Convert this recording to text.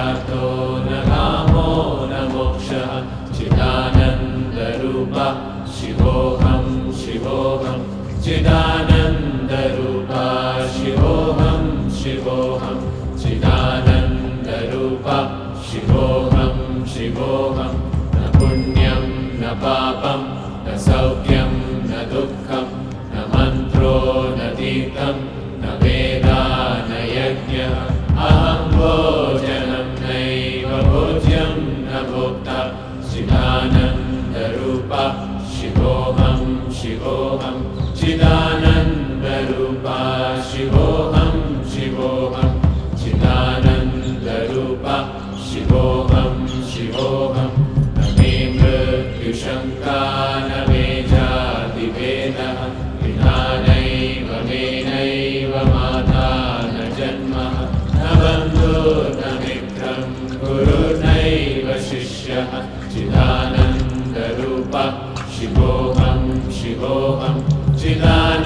पुरुषार्थो न कामो न मोक्षः चिदानन्दरूपा शिवोऽहं शिवोऽहं चिदानन्दरूपा शिवोऽहं शिवोऽहं चिदानन्दरूपा शिवोऽहं शिवोऽहं न पुण्यं न पापं न सौख्यं न दुःखं न मन्त्रो न तीर्थं न वेदा न यज्ञः अहं भोजनं नैव भोज्यं न भोक्ता चिदानन्दरूपा शिवोऽहं शिवोऽहं चिदानन्दरूपा शिवोऽहं शिवोऽहं चिदानन्दरूपा शिवोऽहं शिवोऽहं न मे मृत्युशङ्का न मे जातिभेदः पिता नैव मेनैव माता न जन्मः न बन्धुर्न मित्रं गुरुर्नैव शिष्यः चिदानन्दरूपा शिवोऽहं शिवोऽहं चिदानन्दरूपा